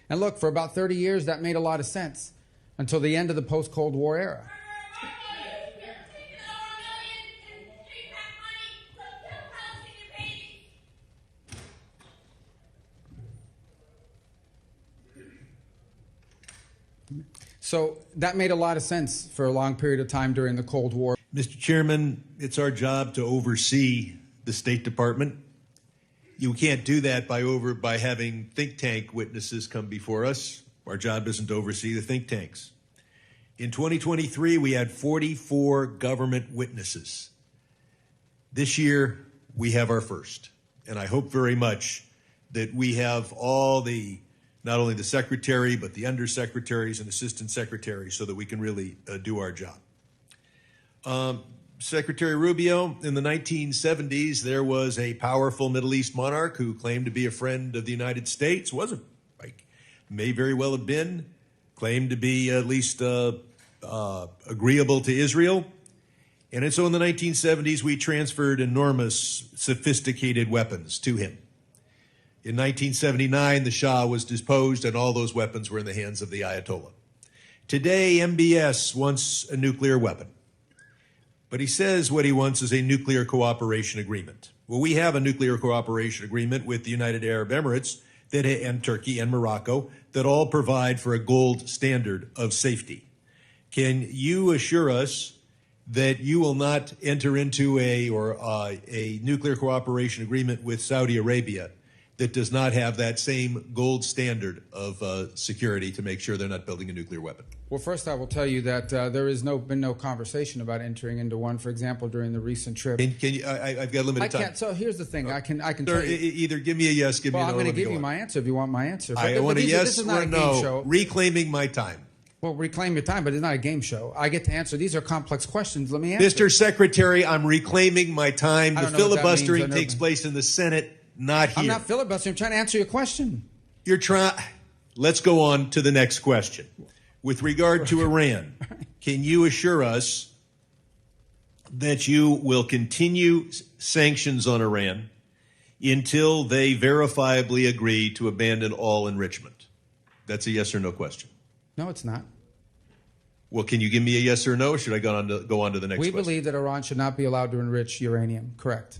And look, for about 30 years, that made a lot of sense until the end of the post-Cold War era. So that made a lot of sense for a long period of time during the Cold War. Mr. Chairman, it's our job to oversee the State Department. You can't do that by having think tank witnesses come before us. Our job isn't to oversee the think tanks. In 2023, we had 44 government witnesses. This year, we have our first. And I hope very much that we have all the not only the secretary, but the undersecretaries and assistant secretaries so that we can really do our job. Secretary Rubio, in the 1970s, there was a powerful Middle East monarch who claimed to be a friend of the United States. Wasn't, like, may very well have been, claimed to be at least agreeable to Israel. And so in the 1970s, we transferred enormous, sophisticated weapons to him. In 1979, the Shah was deposed and all those weapons were in the hands of the Ayatollah. Today, MBS wants a nuclear weapon. But he says what he wants is a nuclear cooperation agreement. Well, we have a nuclear cooperation agreement with the United Arab Emirates and Turkey and Morocco that all provide for a gold standard of safety. Can you assure us that you will not enter into a nuclear cooperation agreement with Saudi Arabia that does not have that same gold standard of security to make sure they're not building a nuclear weapon? Well, first I will tell you that there has been no conversation about entering into one. For example, during the recent trip. Can you? I've got limited time. So here's the thing. I can Sir, tell you. Either give me a yes, give me a no. Well, I'm going to give you my answer if you want my answer. I want a yes this is not or a no. game show. Reclaiming my time. Well, reclaim your time, but it's not a game show. I get to answer. These are complex questions. Let me answer. Mr. Secretary, I'm reclaiming my time. The filibustering takes place in the Senate, not here. I'm not filibustering. I'm trying to answer your question. You're trying. Let's go on to the next question. With regard to Iran, can you assure us that you will continue sanctions on Iran until they verifiably agree to abandon all enrichment? That's a yes or no question. No, it's not. Well, can you give me a yes or no, or should I go on to the next question? We believe that Iran should not be allowed to enrich uranium. Correct.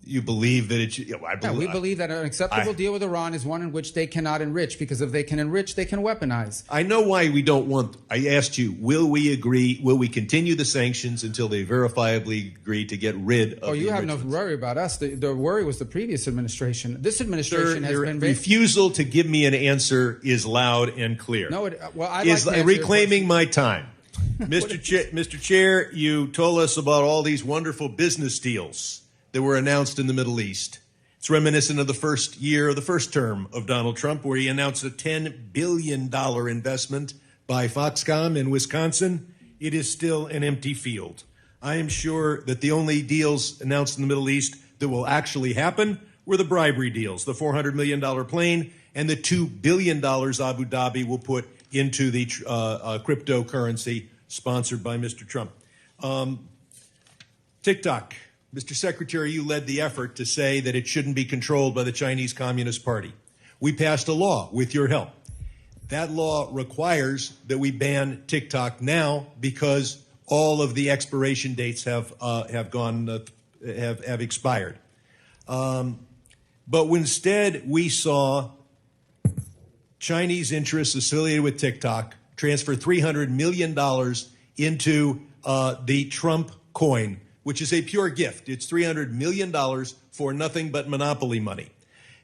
You believe that it should? We believe that an acceptable deal with Iran is one in which they cannot enrich, because if they can enrich, they can weaponize. I know why we don't want. I asked you, will we agree? Will we continue the sanctions until they verifiably agree to get rid of? Oh, you have no worry about us. The worry was the previous administration. This administration has been refusal to give me an answer is loud and clear. No, I is reclaiming my time. Mr. Chair, you told us about all these wonderful business deals that were announced in the Middle East. It's reminiscent of the first year of the first term of Donald Trump, where he announced a $10 billion investment by Foxconn in Wisconsin. It is still an empty field. I am sure that the only deals announced in the Middle East that will actually happen were the bribery deals, the $400 million plane and the $2 billion Abu Dhabi will put into the cryptocurrency sponsored by Mr. Trump. TikTok. Mr. Secretary, you led the effort to say that it shouldn't be controlled by the Chinese Communist Party. We passed a law with your help. That law requires that we ban TikTok now because all of the expiration dates have expired. But instead, we saw Chinese interests affiliated with TikTok transfer $300 million into the Trump coin, which is a pure gift. It's $300 million for nothing but monopoly money.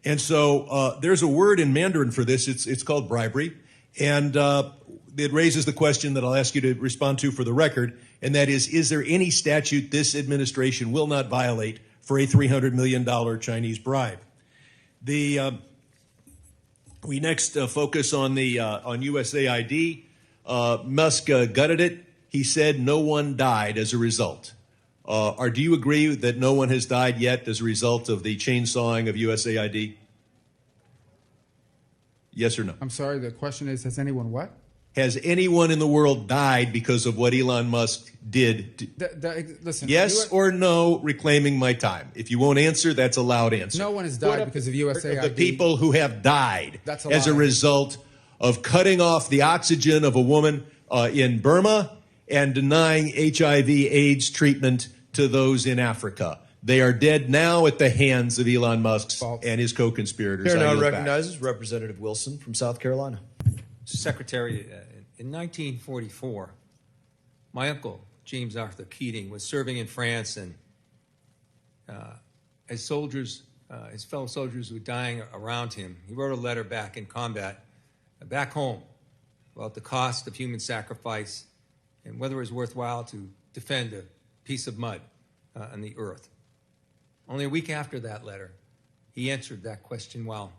And so there's a word in Mandarin for this. It's called bribery. And it raises the question that I'll ask you to respond to for the record, and that is there any statute this administration will not violate for a $300 million Chinese bribe? We next focus on USAID. Musk gutted it. He said no one died as a result. Do you agree that no one has died yet as a result of the chainsawing of USAID? Yes or no? I'm sorry, the question is, has anyone what? has anyone in the world died because of what Elon Musk did? Listen, yes or no, reclaiming my time. If you won't answer, that's a loud answer. No one has died because of USAID. The people who have died as a lie. result of cutting off the oxygen of a woman in Burma and denying HIV/AIDS treatment to those in Africa. They are dead now at the hands of Elon Musk and his co-conspirators. Chair now recognizes Representative Wilson from South Carolina. Secretary, in 1944, my uncle, James Arthur Keating, was serving in France, and as soldiers, his fellow soldiers were dying around him, he wrote a letter back in combat, back home, about the cost of human sacrifice and whether it was worthwhile to defend a piece of mud on the earth. Only a week after that letter, he answered that question while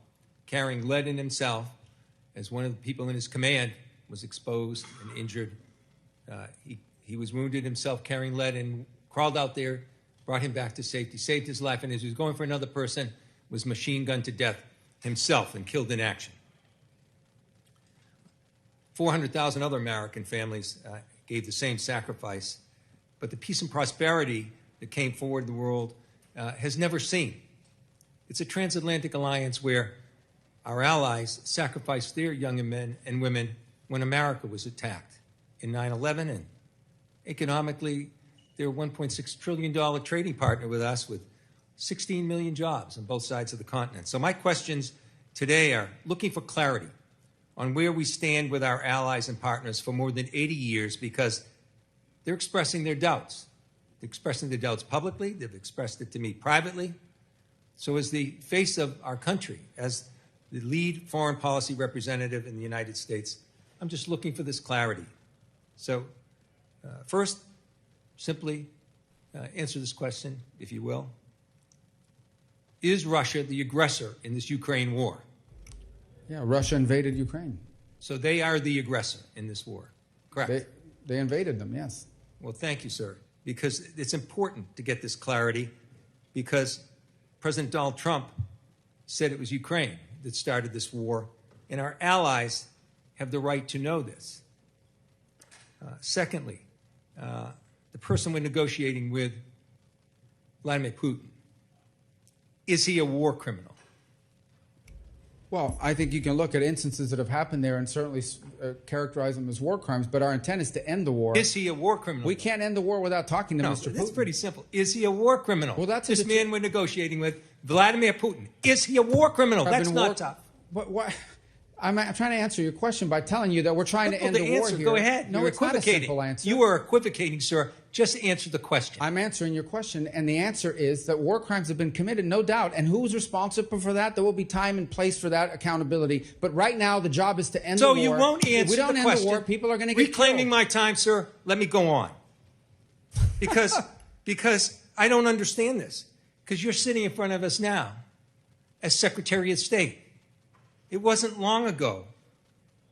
carrying lead in himself, as one of the people in his command was exposed and injured. He was wounded himself carrying lead and crawled out there, brought him back to safety, saved his life, and as he was going for another person, was machine gunned to death himself and killed in action. 400,000 other American families gave the same sacrifice, but the peace and prosperity that came forward in the world has never seen. It's a transatlantic alliance where our allies sacrificed their young men and women when America was attacked in 9/11, and economically, they're a $1.6 trillion trading partner with us with 16 million jobs on both sides of the continent. So my questions today are looking for clarity on where we stand with our allies and partners for more than 80 years, because they're expressing their doubts. They're expressing their doubts publicly. They've expressed it to me privately. So as the face of our country, as the lead foreign policy representative in the United States, I'm just looking for this clarity. So first, simply answer this question, if you will. Is Russia the aggressor in this Ukraine war? Yeah, Russia invaded Ukraine. So they are the aggressor in this war, correct? They invaded them, yes. Well, thank you, sir, because it's important to get this clarity, because President Donald Trump said it was Ukraine that started this war, and our allies have the right to know this. Secondly, the person we're negotiating with, Vladimir Putin, is he a war criminal? Well, I think you can look at instances that have happened there and certainly characterize them as war crimes, but our intent is to end the war. Is he a war criminal? We can't end the war without talking to Mr. Putin. That's pretty simple. Is he a war criminal? Well, that's this man we're negotiating with, Vladimir Putin. Is he a war criminal? That's not tough. What? I'm trying to answer your question by telling you that we're trying to end the war here. Go ahead. No, it's not a simple answer. You are equivocating, sir. Just answer the question. I'm answering your question, and the answer is that war crimes have been committed, no doubt. And who's responsible for that? There will be time and place for that accountability. But right now, the job is to end the war. So you won't answer the question. If we don't end the war, people are going to get reclaiming killed. my time, sir. Let me go on. Because I don't understand this. Because you're sitting in front of us now as Secretary of State. It wasn't long ago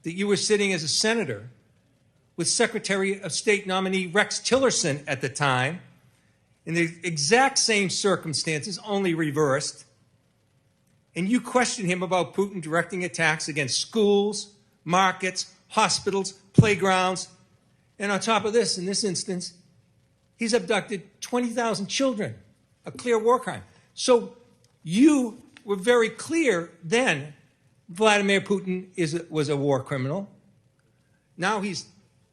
that you were sitting as a senator with Secretary of State nominee Rex Tillerson at the time, in the exact same circumstances, only reversed. And you questioned him about Putin directing attacks against schools, markets, hospitals, playgrounds. And on top of this, in this instance, he's abducted 20,000 children, a clear war crime. So you were very clear then Vladimir Putin was a war criminal. Now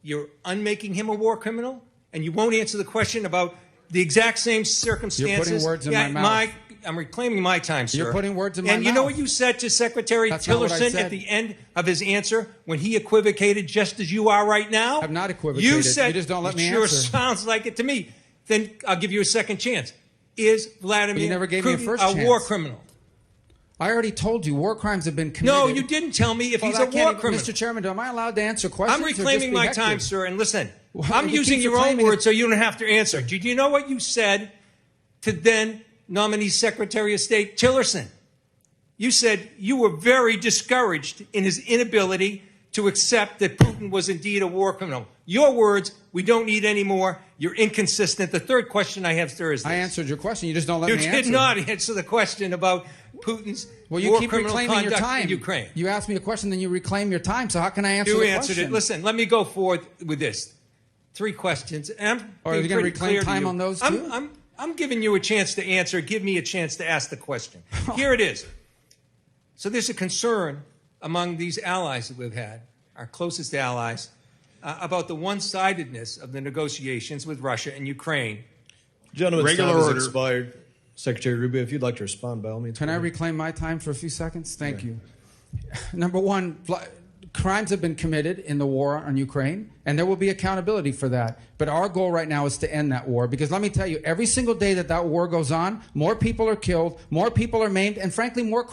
you're unmaking him a war criminal, and you won't answer the question about the exact same circumstances. You're putting words in my mouth. I'm reclaiming my time, sir. You're putting words in my mouth. And you know what you said to Secretary Tillerson at the end of his answer when he equivocated just as you are right now? I'm not equivocated. You said, you just don't let me answer. Sure sounds like it to me. Then I'll give you a second chance. Is Vladimir Putin a war criminal? I already told you war crimes have been committed. No, you didn't tell me if he's a war criminal. Mr. Chairman, am I allowed to answer questions? I'm reclaiming my time, sir. And listen, I'm using your own words so you don't have to answer. Did you know what you said to then nominee Secretary of State Tillerson? You said you were very discouraged in his inability to accept that Putin was indeed a war criminal. Your words, we don't need any more. You're inconsistent. The third question I have, sir, is this. I answered your question. You just don't let me answer. You did not answer the question about Putin's Well, you war keep criminal reclaiming your conduct time. in Ukraine. You ask me a question, then you reclaim your time. So how can I answer You the answered question? it. Listen, let me go forward with this. 3 questions. And I'm Are you being going to pretty reclaim clear to time you. on those too? I'm giving you a chance to answer. Give me a chance to ask the question. Here it is. So there's a concern among these allies that we've had, our closest allies, about the one-sidedness of the negotiations with Russia and Ukraine. Gentlemen's Regular time has order. expired. Secretary Rubio, if you'd like to respond, by all means. Can I reclaim my time for a few seconds? Thank you. Number one, crimes have been committed in the war on Ukraine, and there will be accountability for that. But our goal right now is to end that war, because let me tell you, every single day that war goes on, more people are killed, more people are maimed, and frankly, more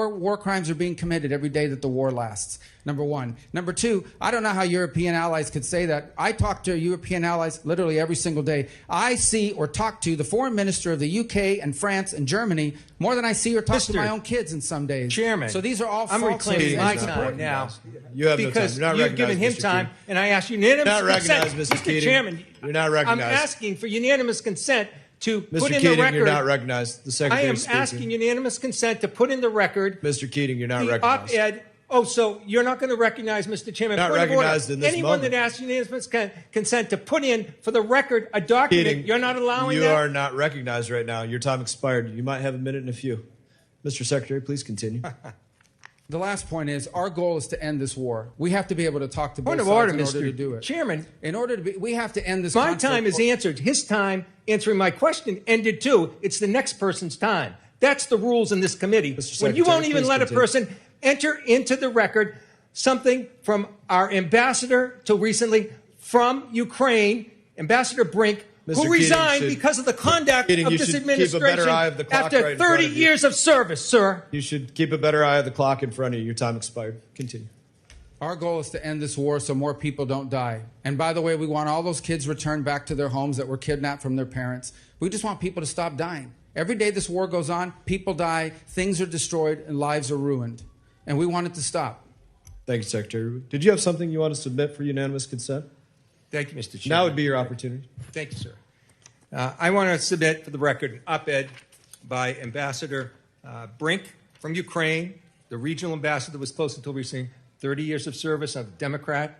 war crimes are being committed every day that the war lasts. Number one. Number two, I don't know how European allies could say that. I talk to European allies literally every single day. I see or talk to the foreign minister of the UK and France and Germany more than I see or talk to my own kids in some days. Chairman, So these are all I'm false reclaiming my claims. time now. You have Because no time. you've given him time, and I ask unanimous Not consent. recognized, Mr. Keating. Chairman, You're not recognized. I'm asking for unanimous consent to Mr. put in Keating, the record. you're not recognized. The I Secretary am is speaking. asking unanimous consent to put in the record Mr. Keating, you're not the recognized. op-ed. Oh, so you're not going to recognize, Mr. Chairman? Not Point of order. recognized in this Anyone moment. that asks unanimous consent to put in for the record a document, Keating, you're not allowing you that? are not recognized right now. Your time expired. You might have a minute and a few. Mr. Secretary, please continue. The last point is our goal is to end this war. We have to be able to talk to both Point of sides order, in order Mr. to do it. Chairman. In order to be, we have to end this. My conflict. time is answered. His time answering my question ended too. It's the next person's time. That's the rules in this committee. Mr. When you Secretary, won't even please let continue. a person enter into the record something from our ambassador till recently from Ukraine, Ambassador Brink, Mr. who Keating resigned should- because of the conduct Keating, of you this should keep a administration better eye of the clock after right in front 30 of you. years of service, sir. You should keep a better eye of the clock in front of you. Your time expired. Continue. Our goal is to end this war so more people don't die. And by the way, we want all those kids returned back to their homes that were kidnapped from their parents. We just want people to stop dying. Every day this war goes on, people die, things are destroyed, and lives are ruined. And we want it to stop. Thank you, Secretary Rubio. Did you have something you want to submit for unanimous consent? Thank you, Mr. Chairman. Now would be your opportunity. Thank you, sir. I want to submit for the record an op-ed by Ambassador Brink from Ukraine, the regional ambassador that was close until recently, 30 years of service of Democrat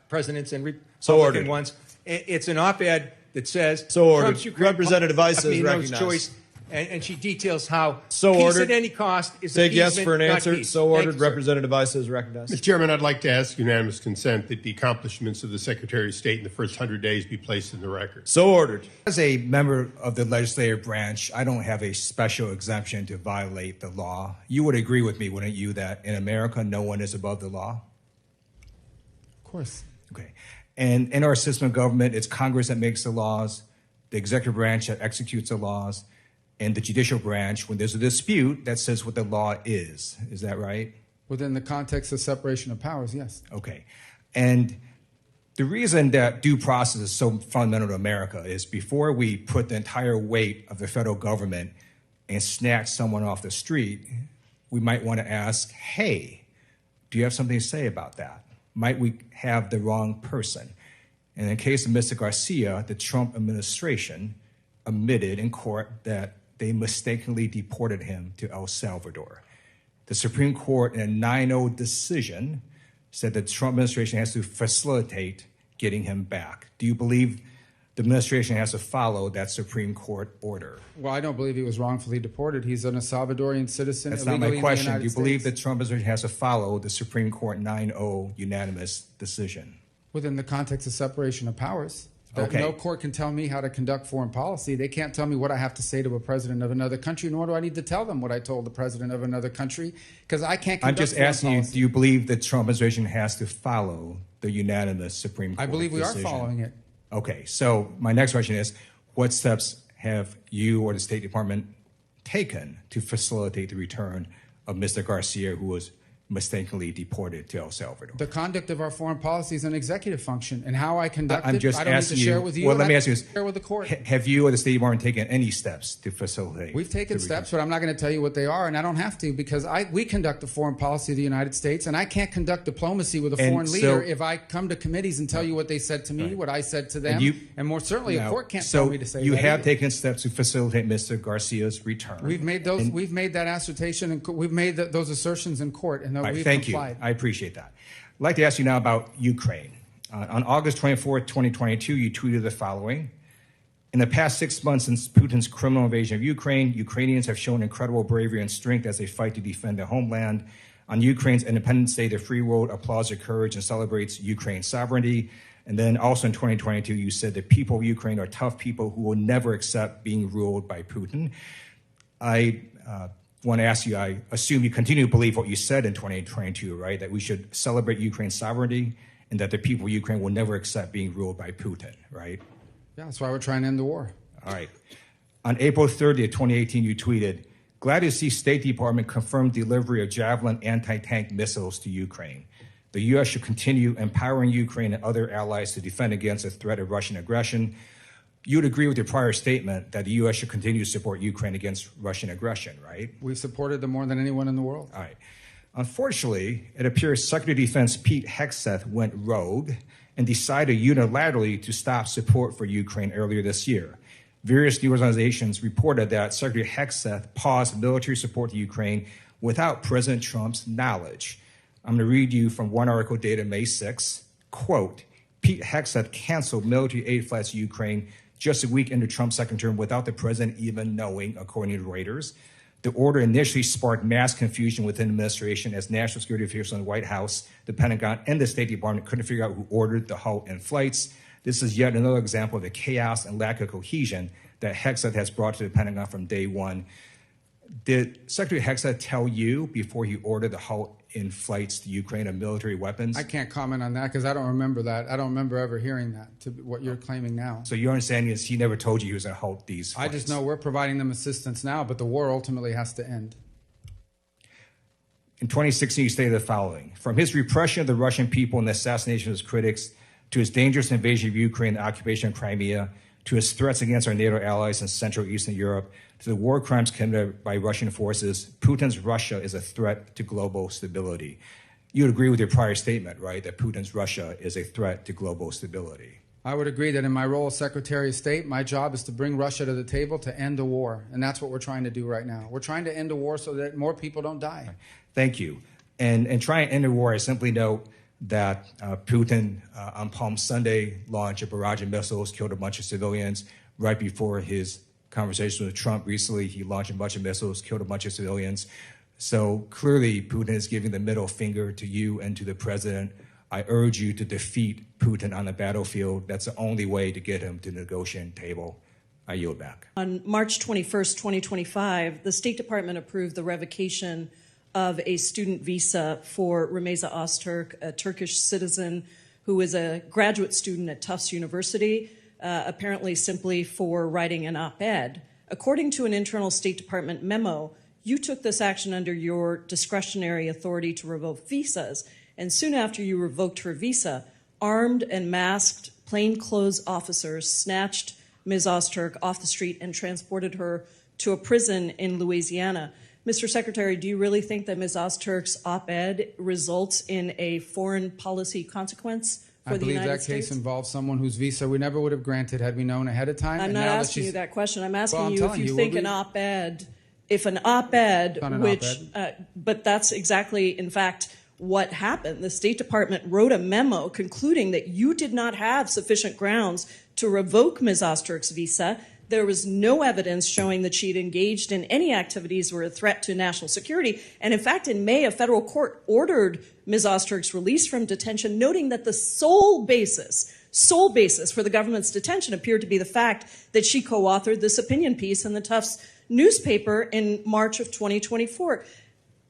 presidents and Republican ones. It's an op-ed that says So ordered. Trump's Ukraine Representative Weiss is recognized. choice, and she details how So peace ordered. at any cost is Take yes appeasement, for an not answer. peace. So Thank ordered. you, sir. Representative Weiss is recognized. Mr. Chairman, I'd like to ask unanimous consent that the accomplishments of the Secretary of State in the first 100 days be placed in the record. So ordered. As a member of the legislative branch, I don't have a special exemption to violate the law. You would agree with me, wouldn't you, that in America, no one is above the law? Of course. Okay. And in our system of government, it's Congress that makes the laws, the executive branch that executes the laws, and the judicial branch, when there's a dispute, that says what the law is. Is that right? Within the context of separation of powers, yes. Okay. And the reason that due process is so fundamental to America is before we put the entire weight of the federal government and snatch someone off the street, we might want to ask, hey, do you have something to say about that? Might we have the wrong person? And in the case of Mr. Garcia, the Trump administration admitted in court that they mistakenly deported him to El Salvador. The Supreme Court, in a 9-0 decision, said the Trump administration has to facilitate getting him back. Do you believe the administration has to follow that Supreme Court order? Well, I don't believe he was wrongfully deported. He's an Salvadorian citizen. That's not illegally my in the question. Do United you believe States. that Trump administration has to follow the Supreme Court 9-0 unanimous decision? Within the context of separation of powers. That Okay. No court can tell me how to conduct foreign policy. They can't tell me what I have to say to a president of another country, nor do I need to tell them what I told the president of another country, because I can't I'm conduct just foreign asking you, policy. do you believe the Trump administration has to follow the unanimous Supreme Court I believe we decision? are following it. Okay, so my next question is, what steps have you or the State Department taken to facilitate the return of Mr. Garcia, who was mistakenly deported to El Salvador. The conduct of our foreign policy is an executive function, and how I conduct I'm it, just I don't need asking to share you. with you. Well, let me ask you: share with the court. Have you or the State Department taken any steps to facilitate? We've taken steps, but I'm not going to tell you what they are, and I don't have to, because we conduct the foreign policy of the United States, and I can't conduct diplomacy with a foreign leader if I come to committees and tell you what they said to me, what I said to them, and more certainly a court can't tell me to say that. So you have either. taken steps to facilitate Mr. Garcia's return. We've made those. We've made that assertion, and we've made those assertions in court, and we've Thank complied. you. I appreciate that. I'd like to ask you now about Ukraine. On August 24th, 2022, you tweeted the following. In the past 6 months since Putin's criminal invasion of Ukraine, Ukrainians have shown incredible bravery and strength as they fight to defend their homeland. On Ukraine's Independence Day, the free world applauds their courage and celebrates Ukraine's sovereignty. And then also in 2022, you said the people of Ukraine are tough people who will never accept being ruled by Putin. I want to ask you, I assume you continue to believe what you said in 2022, right? That we should celebrate Ukraine's sovereignty and that the people of Ukraine will never accept being ruled by Putin, right? Yeah, that's why we're trying to end the war. All right. On April 30th, 2018, you tweeted, glad to see State Department confirm delivery of Javelin anti-tank missiles to Ukraine. The U.S. should continue empowering Ukraine and other allies to defend against the threat of Russian aggression. You would agree with your prior statement that the U.S. should continue to support Ukraine against Russian aggression, right? We've supported them more than anyone in the world. All right. Unfortunately, it appears Secretary of Defense Pete Hegseth went rogue and decided unilaterally to stop support for Ukraine earlier this year. Various news organizations reported that Secretary Hegseth paused military support to Ukraine without President Trump's knowledge. I'm going to read you from one article dated May 6. Quote, Pete Hegseth canceled military aid flights to Ukraine just a week into Trump's second term without the president even knowing, according to Reuters. The order initially sparked mass confusion within the administration as national security officials in the White House, the Pentagon, and the State Department couldn't figure out who ordered the halt in flights. This is yet another example of the chaos and lack of cohesion that Hegseth has brought to the Pentagon from day one. Did Secretary Hegseth tell you before he ordered the halt in flights to Ukraine of military weapons? I can't comment on that because I don't remember that. I don't remember ever hearing that, to what you're claiming now. So your understanding is he never told you he was going to halt these flights? I just know we're providing them assistance now, but the war ultimately has to end. In 2016, you stated the following. From his repression of the Russian people and the assassination of his critics, to his dangerous invasion of Ukraine and the occupation of Crimea, to his threats against our NATO allies in Central and Eastern Europe, to the war crimes committed by Russian forces, Putin's Russia is a threat to global stability. You would agree with your prior statement, right, that Putin's Russia is a threat to global stability? I would agree that in my role as Secretary of State, my job is to bring Russia to the table to end a war, and that's what we're trying to do right now. We're trying to end a war so that more people don't die. Thank you. And trying to end the war, I simply note that Putin on Palm Sunday launched a barrage of missiles, killed a bunch of civilians. Right before his conversation with Trump recently, he launched a bunch of missiles, killed a bunch of civilians. So clearly, Putin is giving the middle finger to you and to the president. I urge you to defeat Putin on the battlefield. That's the only way to get him to the negotiating table. I yield back. On March 21st, 2025, the State Department approved the revocation of a student visa for Rümeysa Öztürk, a Turkish citizen who is a graduate student at Tufts University, apparently simply for writing an op-ed. According to an internal State Department memo, you took this action under your discretionary authority to revoke visas, and soon after you revoked her visa, armed and masked plainclothes officers snatched Ms. Öztürk off the street and transported her to a prison in Louisiana. Mr. Secretary, do you really think that Ms. Öztürk's op-ed results in a foreign policy consequence for the United States? I believe that case involves someone whose visa we never would have granted had we known ahead of time. I'm not asking you that question. I'm asking you if you think an op-ed, but that's exactly, in fact, what happened. The State Department wrote a memo concluding that you did not have sufficient grounds to revoke Ms. Öztürk's visa. There was no evidence showing that she had engaged in any activities or a threat to national security. And in fact, in May, a federal court ordered Ms. Öztürk's release from detention, noting that the sole basis for the government's detention appeared to be the fact that she co-authored this opinion piece in the Tufts newspaper in March of 2024.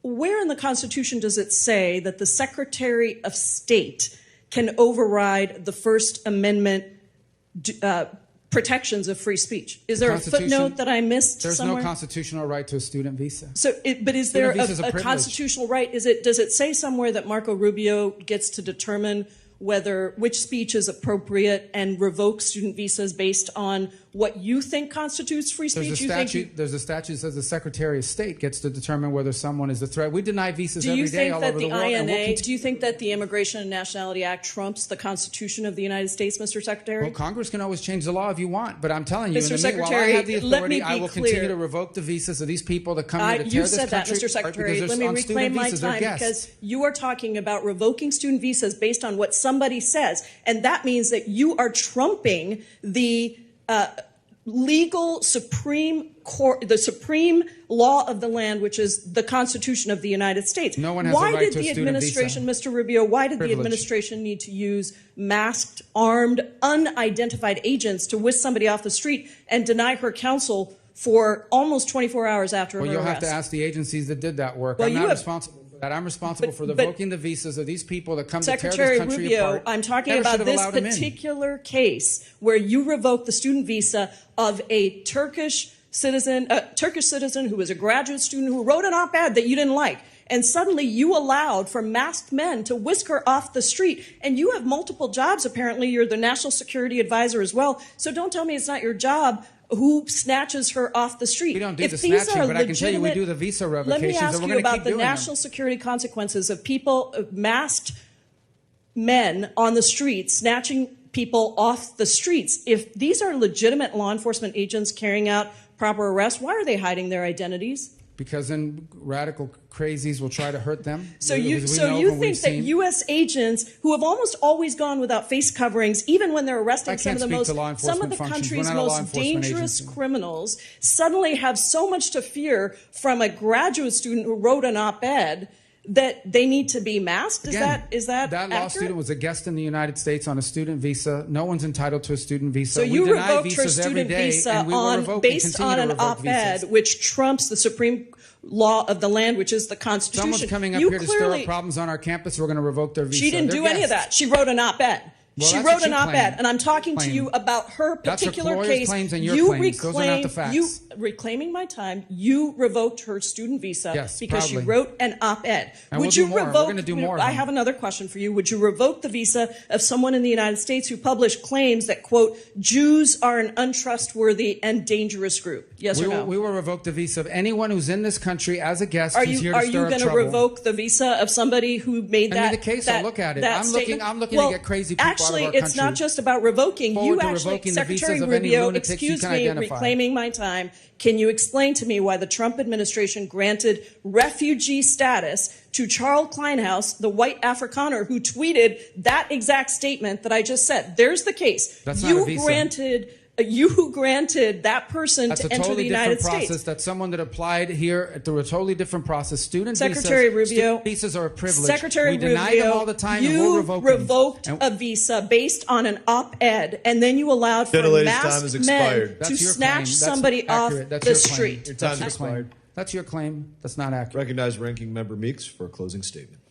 Where in the Constitution does it say that the Secretary of State can override the First Amendment protections of free speech. Is there a Constitution- footnote that I missed There's somewhere? no constitutional right to a student visa. So, but is there Student visa's a a privilege. constitutional right? Does it say somewhere that Marco Rubio gets to determine which speech is appropriate and revoke student visas based on what you think constitutes free speech? There's a statute that says the Secretary of State gets to determine whether someone is a threat. We deny visas every day all over the world. Do you think that the Immigration and Nationality Act trumps the Constitution of the United States, Mr. Secretary? Well, Congress can always change the law if you want, but I'm telling you, Mr. in the meanwhile, I Secretary, have the let me authority. be I will clear. continue to revoke the visas of these people that come here to tear You this said that, country Mr. Secretary. apart because Let me on reclaim student my visas, they're time guests. because you are talking about revoking student visas based on what somebody says, and that means that you are trumping the legal supreme court, the supreme law of the land, which is the Constitution of the United States. No one has a right to a student visa. Mr. Rubio, why did the Privilege. administration need to use masked, armed, unidentified agents to whisk somebody off the street and deny her counsel for almost 24 hours after her Well, you'll arrest? have to ask the agencies that did that work. Well, I'm you not have- responsible for that. I'm responsible for but- revoking the visas of these people that come to tear Secretary this country Rubio, apart. I'm talking Never about should have this allowed them in. particular case where you revoked the student visa of a Turkish citizen who was a graduate student who wrote an op-ed that you didn't like. And suddenly you allowed for masked men to whisk her off the street. And you have multiple jobs, apparently. You're the national security advisor as well. So don't tell me it's not your job who snatches her off the street. We don't do If the these snatching, are but I can tell you we legitimate- do the visa Let me revocations, ask and we're you going to about keep the doing them. national security consequences of people, masked men on the streets snatching people off the streets. If these are legitimate law enforcement agents carrying out proper arrests, why are they hiding their identities? Because then radical crazies will try to hurt them. So Because you we know think when we've that seen- U.S. agents who have almost always gone without face coverings, even when they're arresting I some of can't the speak to law some of enforcement the functions. country's We're not a law most enforcement dangerous agency. criminals, suddenly have so much to fear from a graduate student who wrote an op-ed that they need to be masked? Again, Is that law accurate? student was a guest in the United States on a student visa. No one's entitled to a student visa. So We you deny revoked her visas every student day, visa and we will revoke and based continue on to an revoke op-ed, visas. which trumps the supreme law of the land, which is the Constitution. Someone's coming up You here to stir clearly- up problems on our campus. We're going to revoke their visa. She didn't They're do any of guests. that. She wrote an op-ed. Well, She that's wrote what an you op-ed, claim. and I'm talking to you about her That's her particular lawyer's case. claims and your you claims. Those are not the facts. You reclaiming my time. You revoked her student visa Yes, because she proudly. wrote an op-ed. And Would we'll you do more. We're revoke? gonna do more of I them. have another question for you. Would you revoke the visa of someone in the United States who published claims that quote Jews are an untrustworthy and dangerous group? Yes or no? We will revoke the visa of anyone who's in this country as a guest Are who's you here to stir up going to trouble. revoke the visa of somebody who made Send me that? the case, that, I'll look at it. that I'm looking- statement? I'm looking to well, get crazy people out of actually, our it's not country. just about revoking. Forward You to actually, revoking the visas Secretary of any Rubio, lunatics you excuse can me, identify. reclaiming my time. Can you explain to me why the Trump administration granted refugee status to Charles Kleinhaus, the white Afrikaner who tweeted that exact statement that I just said? There's the case. That's not a visa. You granted that person That's to a enter totally the United different process. States. That's someone that applied here through a totally different process. Secretary Rubio, visas are a privilege. Secretary we deny Rubio, them all the time, you and we'll revoke them. revoked And a visa based on an op-ed, and then you allowed for Gentlelady's time masked has men expired. to That's your snatch claim. That's somebody off accurate. That's the your claim. street. Your That's time's your claim. expired. That's your claim. That's not accurate. Recognize Ranking Member Meeks for a closing statement.